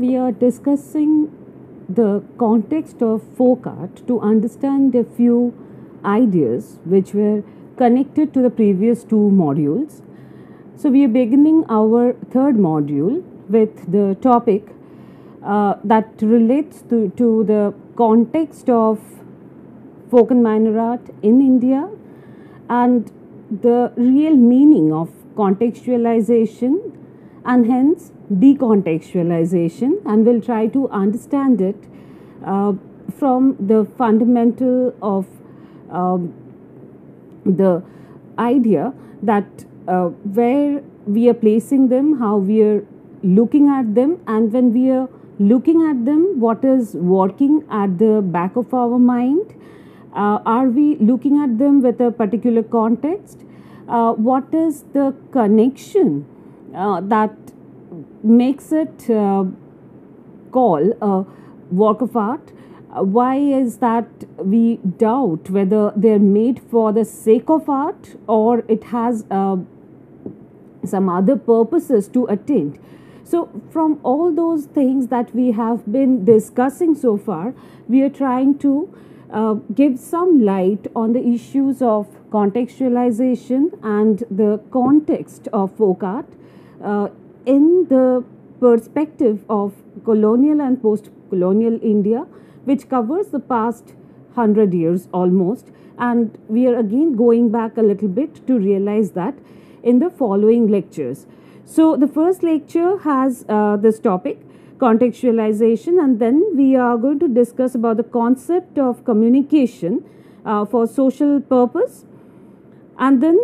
we are discussing the context of folk art to understand a few ideas which were connected to the previous two modules. So, we are beginning our third module with the topic that relates to the context of folk and minor art in India and the real meaning of contextualization and hence decontextualization, and we'll try to understand it from the fundamental of the idea that where we are placing them, how we are looking at them, and when we are looking at them, what is working at the back of our mind. Are we looking at them with a particular context? What is the connection that makes it call a work of art? Why is that we doubt whether they're made for the sake of art or it has some other purposes to attain? So, from all those things that we have been discussing so far, we are trying to give some light on the issues of contextualization and the context of folk art in the perspective of colonial and post-colonial India, which covers the past 100 years almost. And we are again going back a little bit to realize that in the following lectures. So, the first lecture has this topic, contextualization, and then we are going to discuss about the concept of communication for social purpose. And then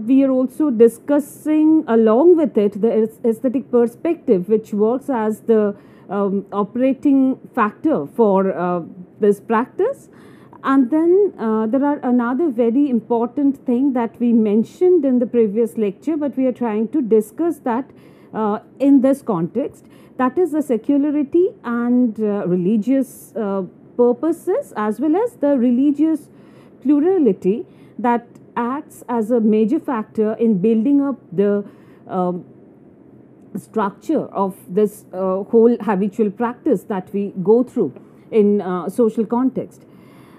we are also discussing along with it the aesthetic perspective, which works as the operating factor for this practice. And then there are another very important thing that we mentioned in the previous lecture, but we are trying to discuss that in this context. That is the secularity and religious purposes, as well as the religious plurality that acts as a major factor in building up the structure of this whole habitual practice that we go through in social context.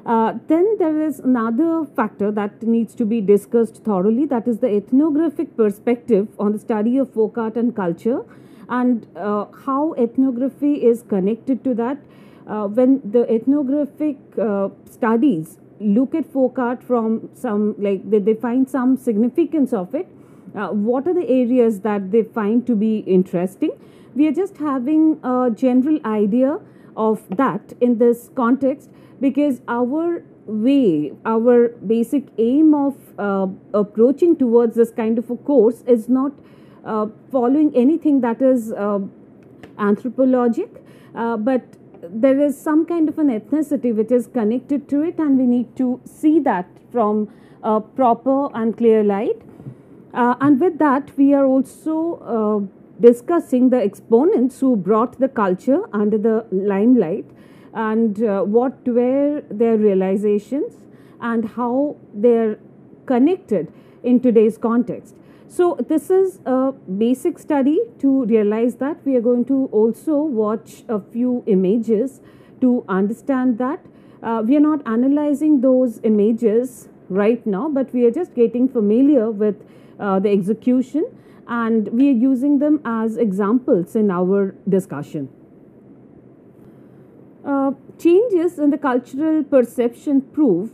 Then there is another factor that needs to be discussed thoroughly, that is the ethnographic perspective on the study of folk art and culture, and how ethnography is connected to that. When the ethnographic studies look at folk art from some, like they find some significance of it, what are the areas that they find to be interesting? We are just having a general idea of that in this context, because our basic aim of approaching towards this kind of a course is not following anything that is anthropologic, but there is some kind of an ethnicity which is connected to it, and we need to see that from a proper and clear light. And with that, we are also discussing the exponents who brought the culture under the limelight, and what were their realizations and how they're connected in today's context. So, this is a basic study to realize that. We are going to also watch a few images to understand that. We are not analyzing those images right now, but we are just getting familiar with the execution, and we are using them as examples in our discussion. Changes in the cultural perception prove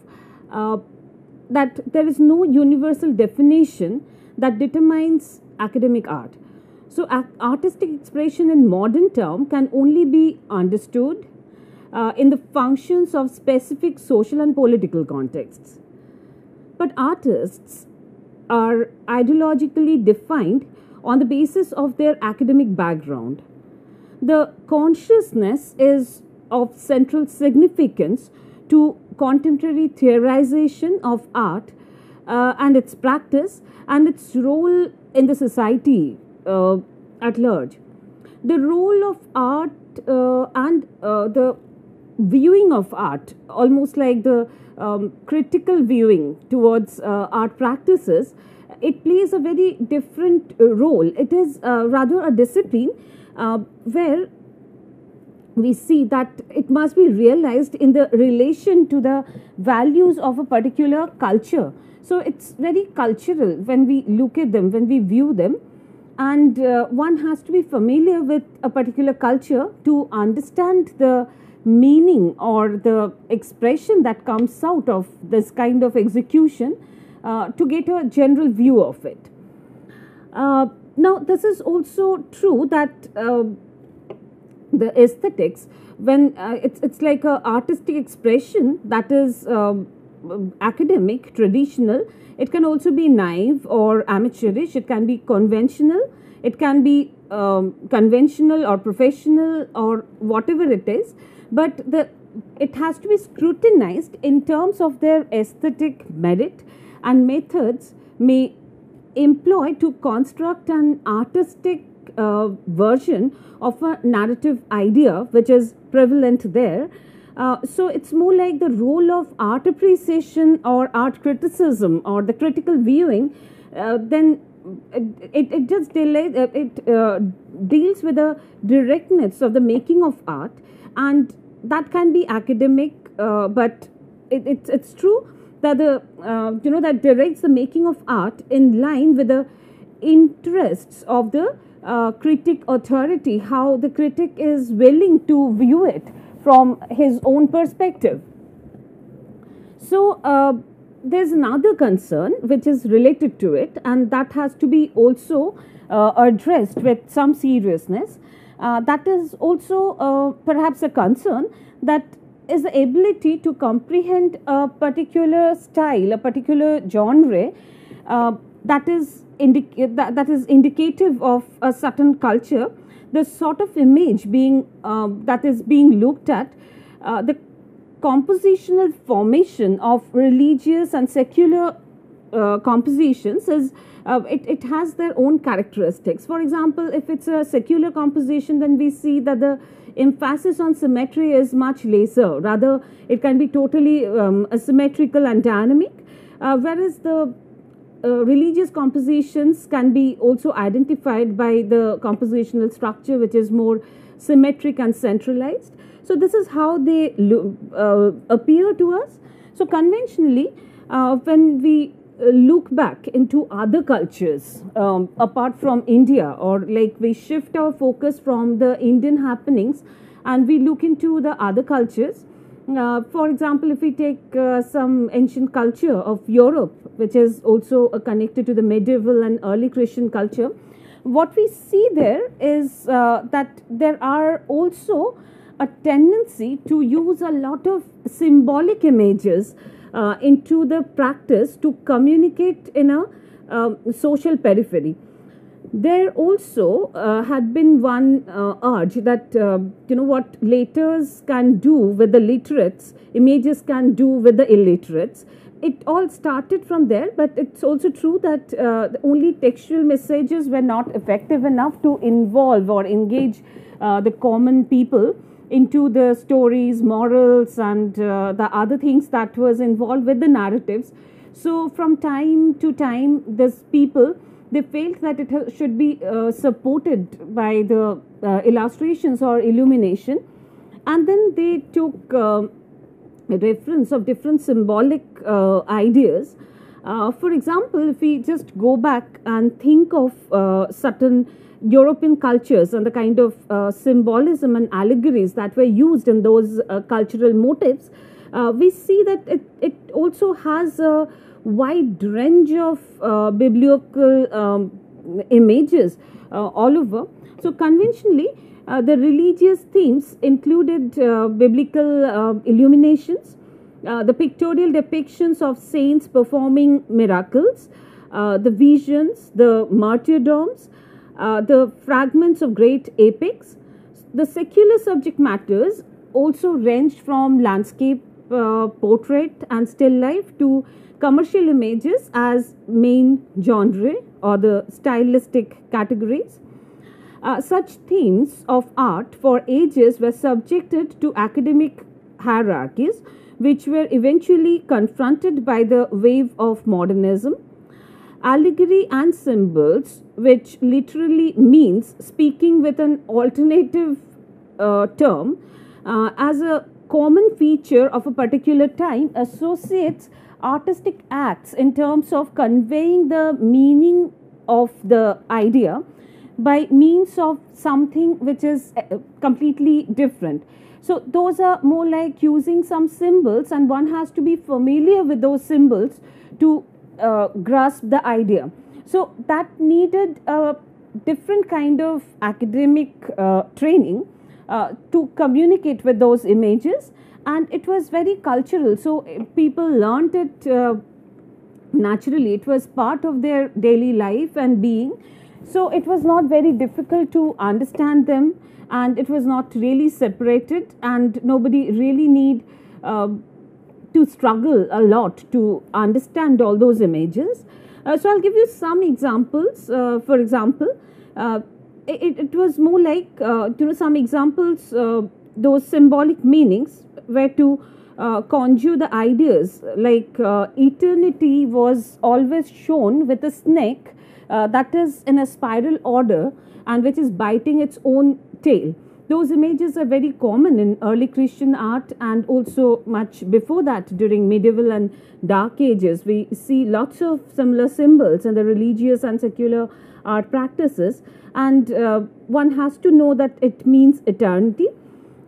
that there is no universal definition that determines academic art. So, artistic expression in modern term can only be understood in the functions of specific social and political contexts. But artists are ideologically defined on the basis of their academic background. The consciousness is of central significance to contemporary theorization of art and its practice and its role in the society at large. The role of art and the viewing of art, almost like the critical viewing towards art practices, it plays a very different role. It is rather a discipline where we see that it must be realized in the relation to the values of a particular culture. So it's very cultural when we look at them, when we view them, and one has to be familiar with a particular culture to understand the meaning or the expression that comes out of this kind of execution, to get a general view of it. Now, this is also true that the aesthetics, when it's like a artistic expression that is academic, traditional. It can also be naive or amateurish. It can be conventional. It can be conventional or professional or whatever it is. But it has to be scrutinized in terms of their aesthetic merit, and methods may employ to construct an artistic version of a narrative idea which is prevalent there. So it's more like the role of art appreciation or art criticism or the critical viewing. Then it just deals with the directness of the making of art, and that can be academic, but it's true that that directs the making of art in line with the interests of the critic authority, how the critic is willing to view it from his own perspective. So there's another concern which is related to it, and that has to be also addressed with some seriousness. That is also perhaps a concern, that is the ability to comprehend a particular style, a particular genre that is indicative of a certain culture. The sort of image being that is being looked at, the compositional formation of religious and secular compositions is it has their own characteristics. For example, if it's a secular composition, then we see that the emphasis on symmetry is much lesser. Rather, it can be totally asymmetrical and dynamic, whereas the religious compositions can be also identified by the compositional structure, which is more symmetric and centralized. So this is how they appear to us. So conventionally, when we look back into other cultures apart from India, or like we shift our focus from the Indian happenings and we look into the other cultures. For example, if we take some ancient culture of Europe, which is also connected to the medieval and early Christian culture, what we see there is that there are also a tendency to use a lot of symbolic images into the practice to communicate in a social periphery. There also had been one urge that what laters can do with the literates, images can do with the illiterates. It all started from there, but it's also true that only textual messages were not effective enough to involve or engage the common people into the stories, morals, and the other things that was involved with the narratives. So from time to time, these people, they felt that it should be supported by the illustrations or illumination, and then they took a reference of different symbolic ideas. For example, if we just go back and think of certain European cultures and the kind of symbolism and allegories that were used in those cultural motifs, we see that it also has a wide range of biblical images all over. So conventionally, the religious themes included biblical illuminations, the pictorial depictions of saints performing miracles, the visions, the martyrdoms, the fragments of great epics. The secular subject matters also ranged from landscape, portrait, and still life to commercial images as main genre or the stylistic categories. Such themes of art for ages were subjected to academic hierarchies, which were eventually confronted by the wave of modernism. Allegory and symbols, which literally means speaking with an alternative term as a common feature of a particular time associates artistic acts in terms of conveying the meaning of the idea by means of something which is completely different. So those are more like using some symbols, and one has to be familiar with those symbols to grasp the idea. So that needed a different kind of academic training to communicate with those images, and it was very cultural. So people learned it naturally. It was part of their daily life and being. So it was not very difficult to understand them, and it was not really separated, and nobody really need to struggle a lot to understand all those images. So I'll give you some examples. For example, it was more like some examples. Those symbolic meanings were to conjure the ideas, like eternity was always shown with a snake that is in a spiral order and which is biting its own tail. Those images are very common in early Christian art, and also much before that during medieval and dark ages. We see lots of similar symbols in the religious and secular art practices, and one has to know that it means eternity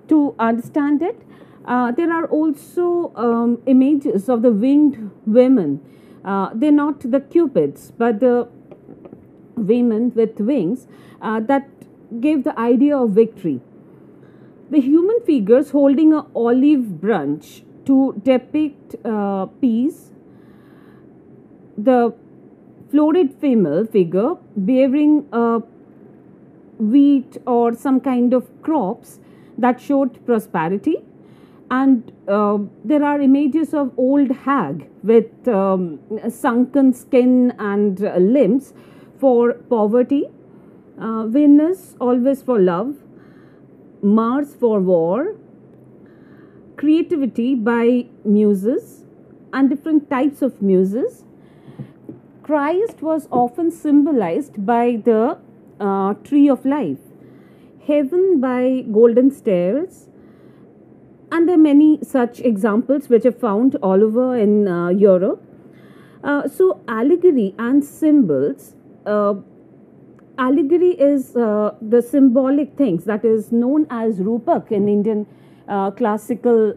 to understand it. There are also images of the winged women. They're not the cupids, but the women with wings that gave the idea of victory. The human figures holding an olive branch to depict peace. The florid female figure bearing a wheat or some kind of crops that showed prosperity. And there are images of old hag with sunken skin and limbs for poverty. Venus always for love, Mars for war, creativity by muses and different types of muses. Christ was often symbolized by the tree of life, heaven by golden stairs, and there are many such examples which are found all over in Europe. So allegory and symbols. Allegory is the symbolic things that is known as Rupak in Indian classical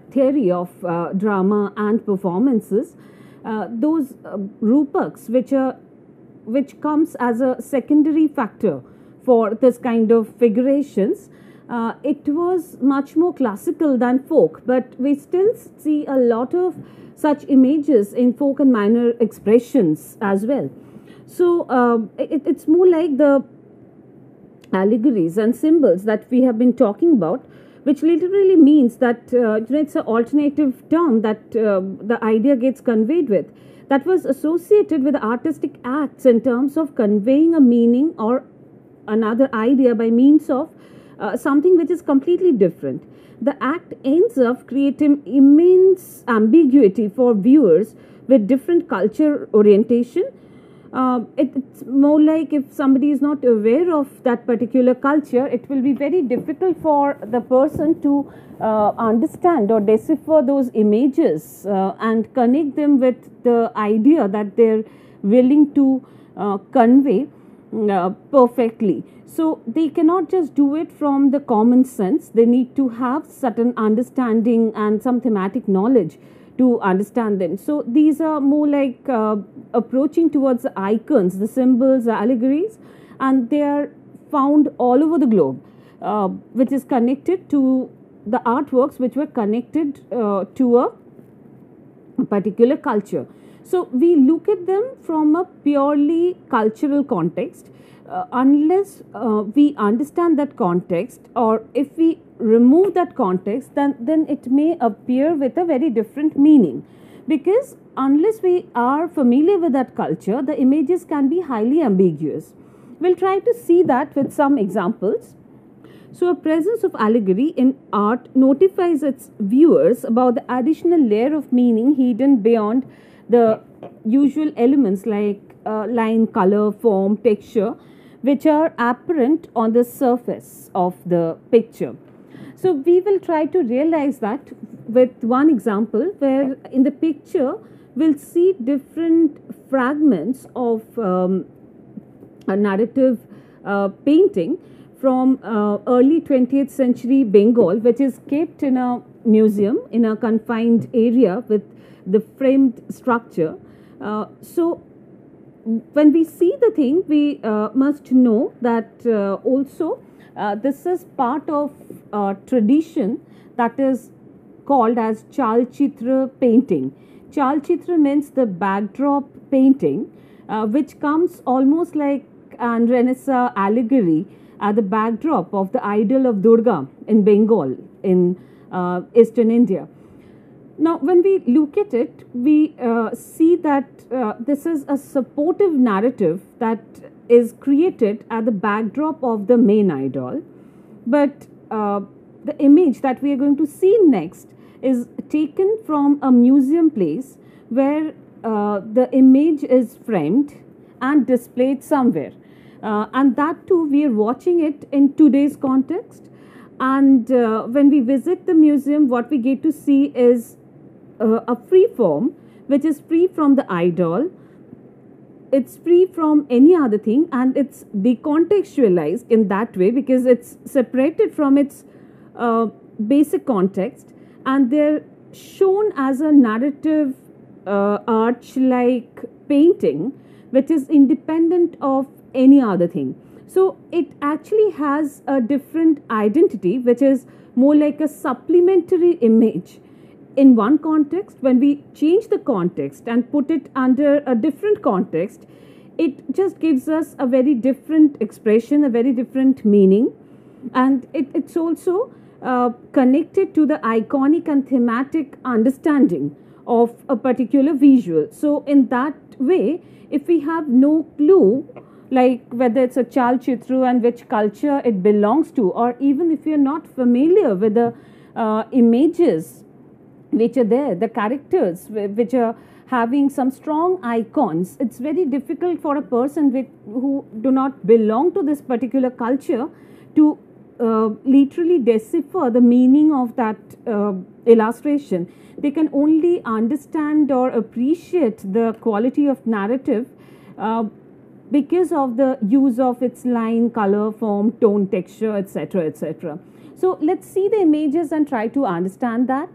theory of drama and performances. Those Rupaks which comes as a secondary factor for this kind of figurations. It was much more classical than folk, but we still see a lot of such images in folk and minor expressions as well. So it's more like the allegories and symbols that we have been talking about, which literally means that it's an alternative term that the idea gets conveyed with, that was associated with artistic acts in terms of conveying a meaning or another idea by means of something which is completely different. The act ends up creating immense ambiguity for viewers with different culture orientation. It's more like if somebody is not aware of that particular culture, it will be very difficult for the person to understand or decipher those images and connect them with the idea that they're willing to convey perfectly. So they cannot just do it from the common sense. They need to have certain understanding and some thematic knowledge to understand them. So these are more like approaching towards the icons, the symbols, the allegories, and they are found all over the globe, which is connected to the artworks which were connected to a particular culture. So we look at them from a purely cultural context. Unless we understand that context, or if we remove that context, then it may appear with a very different meaning, because unless we are familiar with that culture, the images can be highly ambiguous. We'll try to see that with some examples. So a presence of allegory in art notifies its viewers about the additional layer of meaning hidden beyond the usual elements like line, color, form, texture, which are apparent on the surface of the picture. So we will try to realize that with one example where in the picture we'll see different fragments of a narrative painting from early 20th century Bengal, which is kept in a museum in a confined area with the framed structure. So when we see the thing, we must know that also this is part of tradition that is called as Chalchitra painting. Chalchitra means the backdrop painting, which comes almost like an Renaissance allegory at the backdrop of the idol of Durga in Bengal in eastern India. Now, when we look at it, we see that this is a supportive narrative that is created at the backdrop of the main idol. But the image that we are going to see next is taken from a museum place where the image is framed and displayed somewhere. And that too, we are watching it in today's context. And when we visit the museum, what we get to see is a free form, which is free from the idol. It's free from any other thing, and it's decontextualized in that way because it's separated from its basic context, and they're shown as a narrative arch-like painting, which is independent of any other thing. So it actually has a different identity, which is more like a supplementary image. In one context, when we change the context and put it under a different context, it just gives us a very different expression, a very different meaning, and it's also connected to the iconic and thematic understanding of a particular visual. So in that way, if we have no clue, like whether it's a Chalchitra and which culture it belongs to, or even if you're not familiar with the images which are there, the characters which are having some strong icons, it's very difficult for a person who do not belong to this particular culture to literally decipher the meaning of that illustration. They can only understand or appreciate the quality of narrative because of the use of its line, color, form, tone, texture, etc., etc. So let's see the images and try to understand that.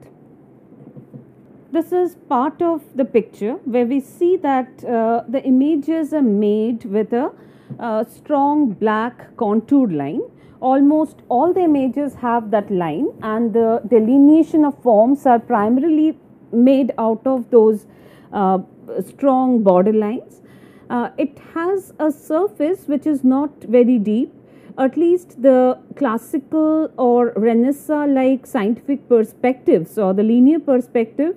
This is part of the picture where we see that the images are made with a strong black contour line. Almost all the images have that line, and the delineation of forms are primarily made out of those strong border lines. It has a surface which is not very deep. At least the classical or Renaissance-like scientific perspectives or the linear perspective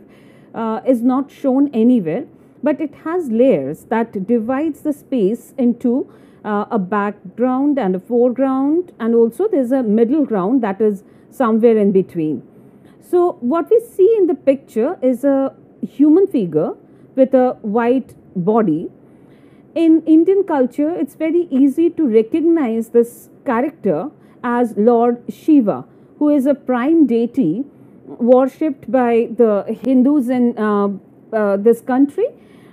is not shown anywhere, but it has layers that divides the space into a background and a foreground, and also there's a middle ground that is somewhere in between. So what we see in the picture is a human figure with a white body. In Indian culture, it's very easy to recognize this character as Lord Shiva, who is a prime deity worshipped by the Hindus in this country.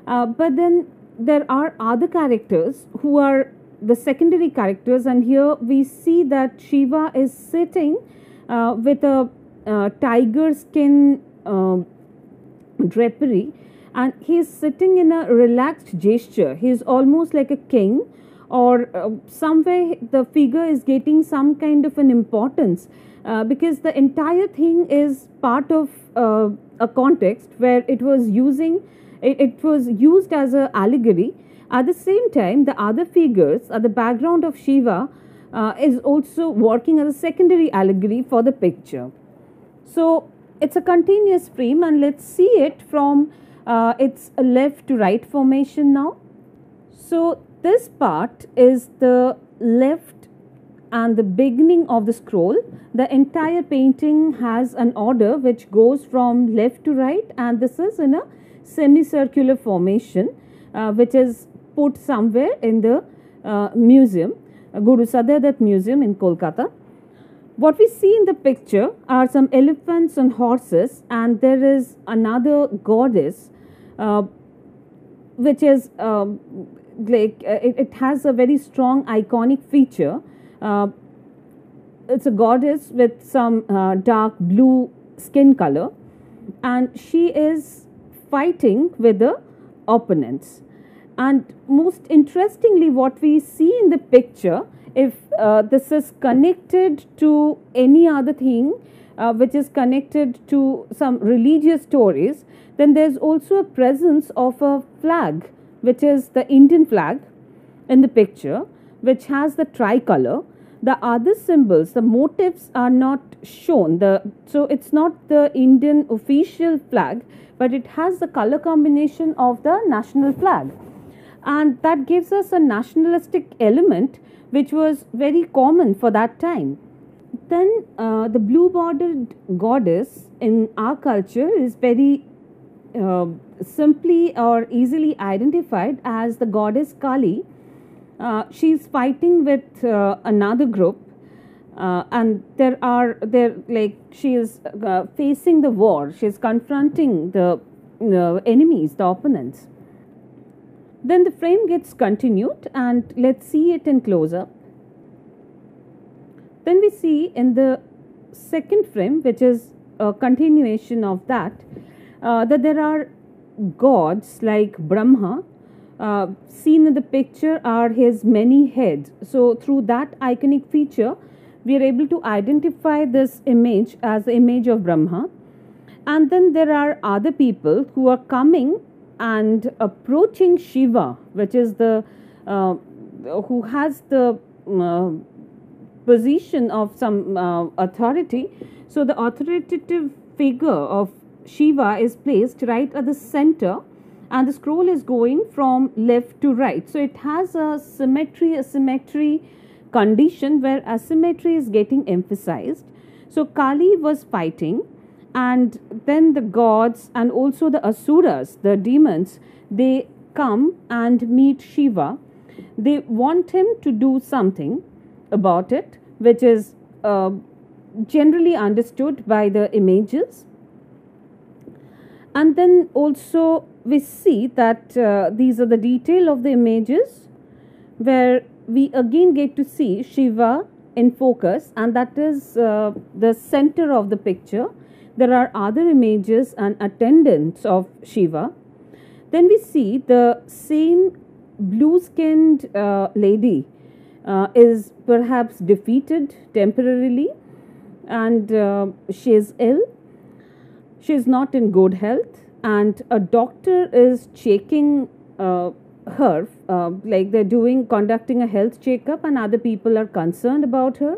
But then there are other characters who are the secondary characters, and here we see that Shiva is sitting with a tiger skin drapery, and he is sitting in a relaxed gesture. He is almost like a king, or somewhere the figure is getting some kind of an importance because the entire thing is part of a context where it was used as an allegory. At the same time, the other figures at the background of Shiva is also working as a secondary allegory for the picture. So it's a continuous frame, and let's see it from its left to right formation now. So this part is the left and the beginning of the scroll. The entire painting has an order which goes from left to right, and this is in a semicircular formation which is put somewhere in the museum. Guru Sadhya Dutt Museum in Kolkata. What we see in the picture are some elephants and horses, and there is another goddess, which is it has a very strong iconic feature. It's a goddess with some dark blue skin color, and she is fighting with the opponents. And most interestingly, what we see in the picture, if this is connected to any other thing which is connected to some religious stories, then there's also a presence of a flag, which is the Indian flag in the picture, which has the tricolor. The other symbols, the motifs are not shown. So it's not the Indian official flag, but it has the color combination of the national flag. And that gives us a nationalistic element which was very common for that time. Then the blue bordered goddess in our culture is very simply or easily identified as the goddess Kali. She's fighting with another group, and she is facing the war. She's confronting the enemies, the opponents. Then the frame gets continued, and let's see it in close up. Then we see in the second frame, which is a continuation of that there are gods like Brahma. Seen in the picture are his many heads. So through that iconic feature, we are able to identify this image as the image of Brahma. And then there are other people who are coming and approaching Shiva, which is the who has the position of some authority. So the authoritative figure of Shiva is placed right at the center, and the scroll is going from left to right. So it has a asymmetry condition where asymmetry is getting emphasized. So Kali was fighting, and then the gods and also the asuras, the demons, they come and meet Shiva. They want him to do something about it, which is generally understood by the images. And then also we see that these are the detail of the images, where we again get to see Shiva in focus, and that is the center of the picture. There are other images and attendants of Shiva. Then we see the same blue-skinned lady is perhaps defeated temporarily, and she is ill. She is not in good health, and a doctor is checking her, like they're conducting a health checkup, and other people are concerned about her.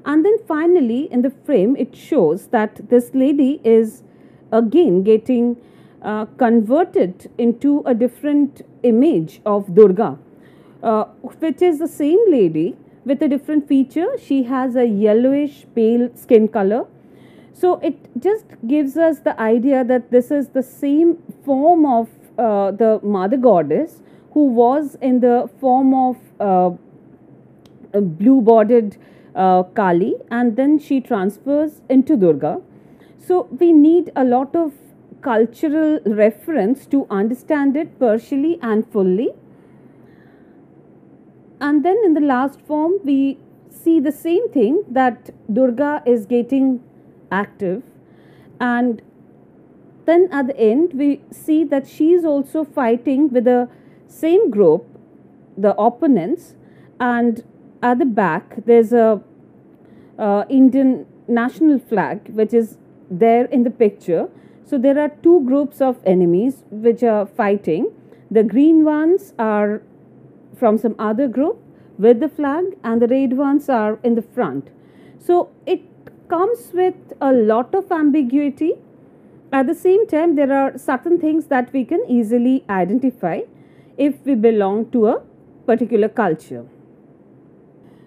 And then finally in the frame it shows that this lady is again getting converted into a different image of Durga, which is the same lady with a different feature. She has a yellowish pale skin color. So it just gives us the idea that this is the same form of the mother goddess who was in the form of a blue bordered Kali, and then she transfers into Durga. So we need a lot of cultural reference to understand it partially and fully. And then in the last form we see the same thing, that Durga is getting active, and then at the end we see that she is also fighting with the same group, the opponents, and at the back there's a Indian national flag which is there in the picture. So there are two groups of enemies which are fighting. The green ones are from some other group with the flag, and the red ones are in the front. So it comes with a lot of ambiguity. At the same time, there are certain things that we can easily identify if we belong to a particular culture.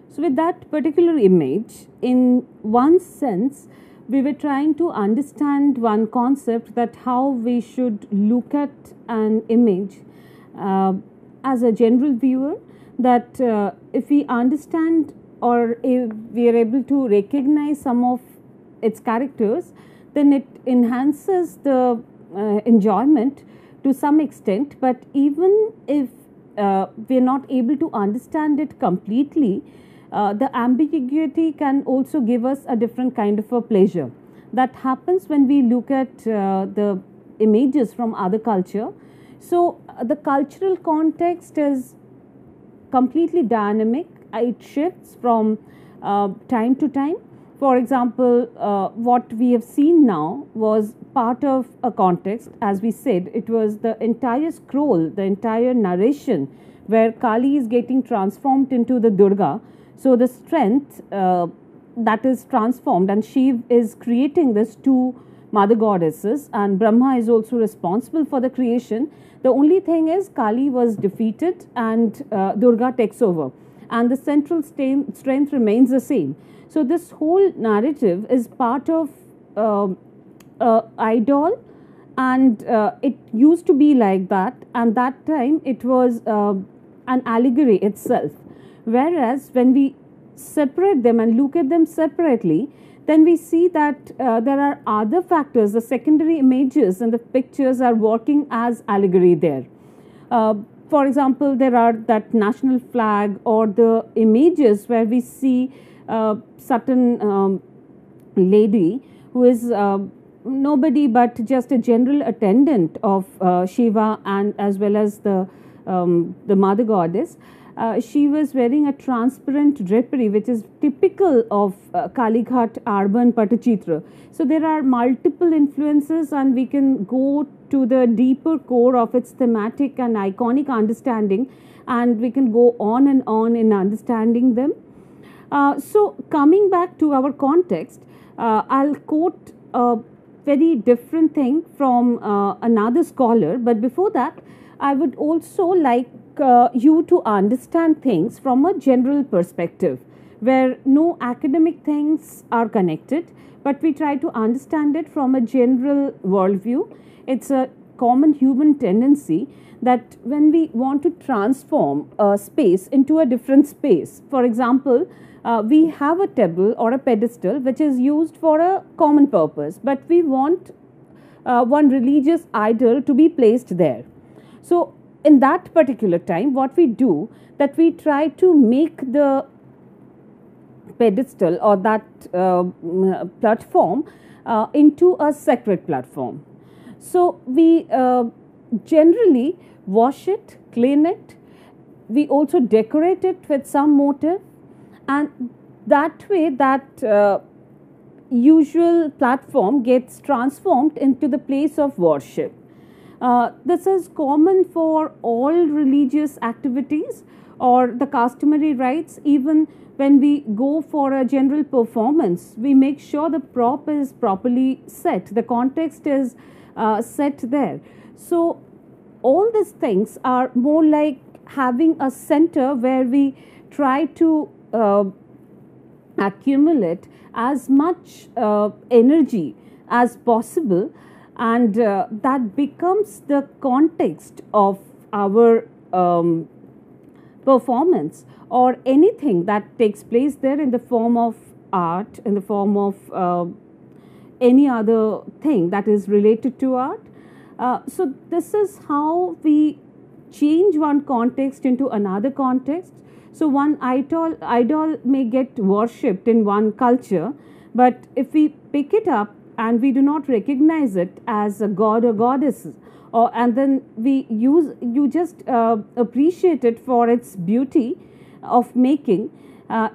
So with that particular image, in one sense, we were trying to understand one concept, that how we should look at an image as a general viewer, that if we understand or if we are able to recognize some of its characters, then it enhances the enjoyment to some extent. But even if we are not able to understand it completely, the ambiguity can also give us a different kind of a pleasure. That happens when we look at the images from other culture. So the cultural context is completely dynamic. It shifts from time to time. For example, what we have seen now was part of a context. As we said, it was the entire scroll, the entire narration where Kali is getting transformed into the Durga. So the strength that is transformed, and Shiv is creating this two mother goddesses, and Brahma is also responsible for the creation. The only thing is Kali was defeated and Durga takes over, and the central strength remains the same. So this whole narrative is part of idol, and it used to be like that, and that time it was an allegory itself. Whereas when we separate them and look at them separately, then we see that there are other factors. The secondary images and the pictures are working as allegory there. For example, there are that national flag or the images where we see certain lady who is nobody but just a general attendant of Shiva and as well as the mother goddess. She was wearing a transparent drapery, which is typical of Kalighat urban Patachitra. So there are multiple influences, and we can go to the deeper core of its thematic and iconic understanding, and we can go on and on in understanding them. So coming back to our context, I'll quote a very different thing from another scholar, but before that, I would also like you to understand things from a general perspective, where no academic things are connected, but we try to understand it from a general worldview. It's a common human tendency that when we want to transform a space into a different space, for example, we have a table or a pedestal which is used for a common purpose, but we want one religious idol to be placed there. So in that particular time, what we do, that we try to make the pedestal or that platform into a sacred platform. So we generally wash it, clean it. We also decorate it with some motive, and that way that usual platform gets transformed into the place of worship. This is common for all religious activities or the customary rites. Even when we go for a general performance, we make sure the prop is properly set, the context is set there. So all these things are more like having a center where we try to accumulate as much energy as possible, and that becomes the context of our performance or anything that takes place there in the form of art, in the form of any other thing that is related to art. So this is how we change one context into another context. So one idol may get worshipped in one culture, but if we pick it up and we do not recognize it as a god or goddess, or and then you just appreciate it for its beauty of making,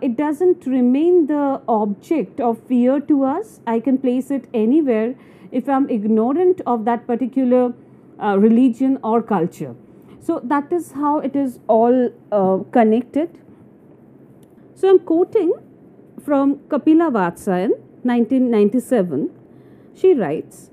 it doesn't remain the object of fear to us. I can place it anywhere if I'm ignorant of that particular religion or culture. So that is how it is all connected. So I'm quoting from Kapila Vatsyayan, 1997. She writes,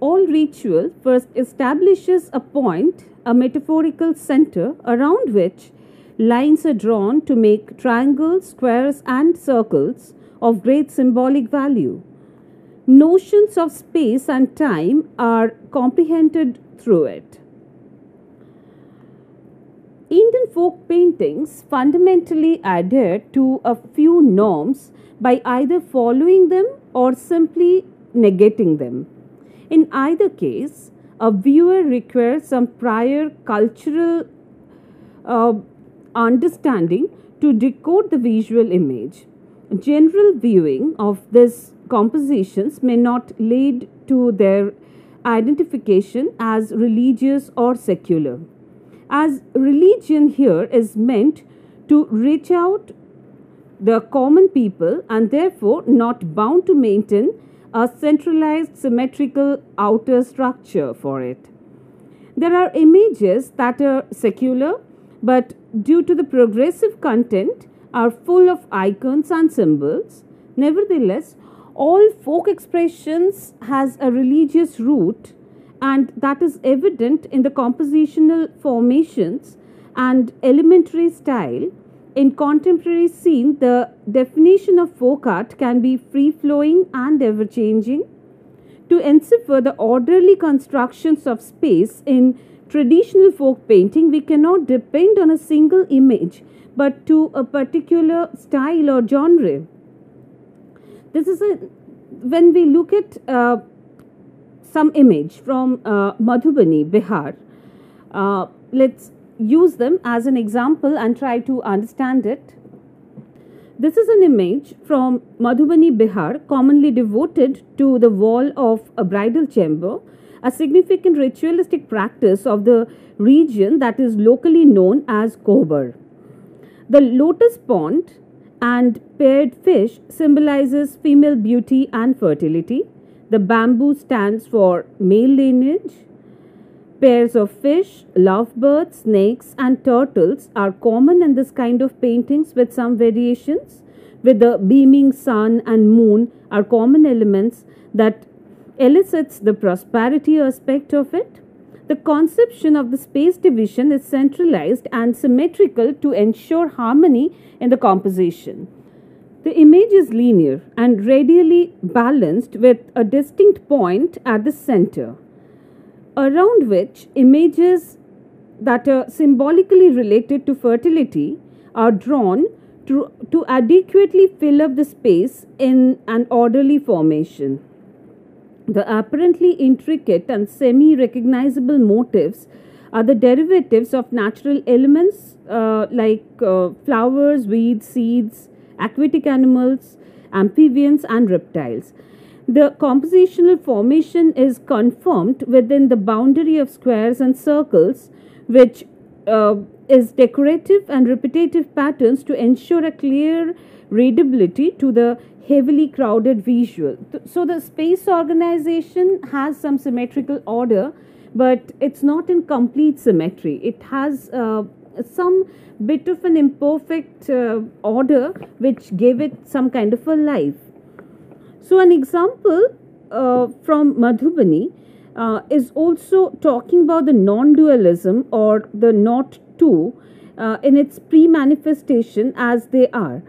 all ritual first establishes a point, a metaphorical center around which lines are drawn to make triangles, squares, and circles of great symbolic value. Notions of space and time are comprehended through it. Indian folk paintings fundamentally adhere to a few norms by either following them or simply negating them. In either case, a viewer requires some prior cultural uh, understanding to decode the visual image. General viewing of these compositions may not lead to their identification as religious or secular, as religion here is meant to reach out the common people and therefore not bound to maintain a centralized symmetrical outer structure for it. There are images that are secular but due to the progressive content are full of icons and symbols. Nevertheless, all folk expressions has a religious root, and that is evident in the compositional formations and elementary style. In contemporary scene, the definition of folk art can be free flowing and ever changing. To encipher the orderly constructions of space in traditional folk painting, we cannot depend on a single image but to a particular style or genre. This is when we look at some image from Madhubani, Bihar. Let's use them as an example and try to understand it. This is an image from Madhubani, Bihar, commonly devoted to the wall of a bridal chamber, a significant ritualistic practice of the region that is locally known as Kohbar. The lotus pond and paired fish symbolizes female beauty and fertility. The bamboo stands for male lineage. Pairs of fish, lovebirds, snakes, and turtles are common in this kind of paintings with some variations. With the beaming sun and moon are common elements that elicits the prosperity aspect of it. The conception of the space division is centralized and symmetrical to ensure harmony in the composition. The image is linear and radially balanced with a distinct point at the center, around which images that are symbolically related to fertility are drawn to adequately fill up the space in an orderly formation. The apparently intricate and semi-recognizable motifs are the derivatives of natural elements like flowers, weeds, seeds, aquatic animals, amphibians, and reptiles. The compositional formation is confirmed within the boundary of squares and circles, which is decorative and repetitive patterns to ensure a clear readability to the heavily crowded visual. So the space organization has some symmetrical order, but it's not in complete symmetry. It has some bit of an imperfect order which gave it some kind of a life. So an example from Madhubani is also talking about the non-dualism or the not two in its pre-manifestation as they are.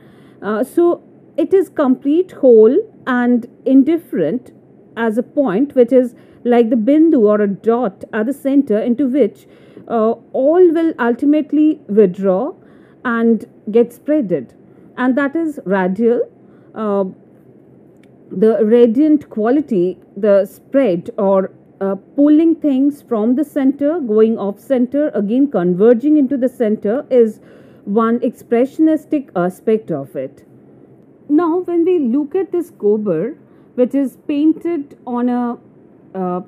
So it is complete, whole and indifferent as a point which is like the bindu or a dot at the center into which all will ultimately withdraw and get spreaded, and that is radial. The radiant quality, the spread or pulling things from the center, going off center, again converging into the center is one expressionistic aspect of it. Now, when we look at this Kohbar, which is painted on a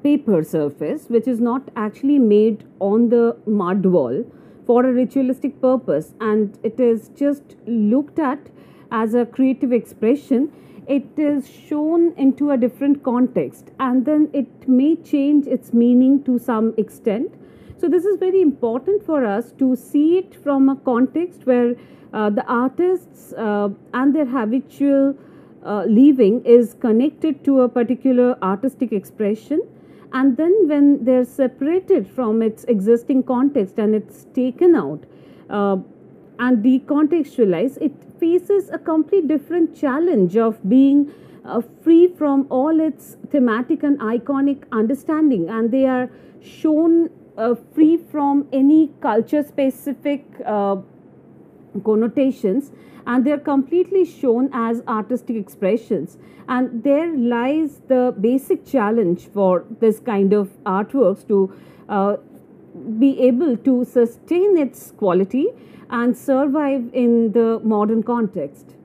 paper surface, which is not actually made on the mud wall for a ritualistic purpose, and it is just looked at as a creative expression, it is shown into a different context and then it may change its meaning to some extent. So this is very important for us to see it from a context where the artists and their habitual living is connected to a particular artistic expression, and then when they're separated from its existing context and it's taken out and decontextualized, it faces a complete different challenge of being free from all its thematic and iconic understanding, and they are shown free from any culture specific connotations, and they're completely shown as artistic expressions. And there lies the basic challenge for this kind of artworks to be able to sustain its quality and survive in the modern context.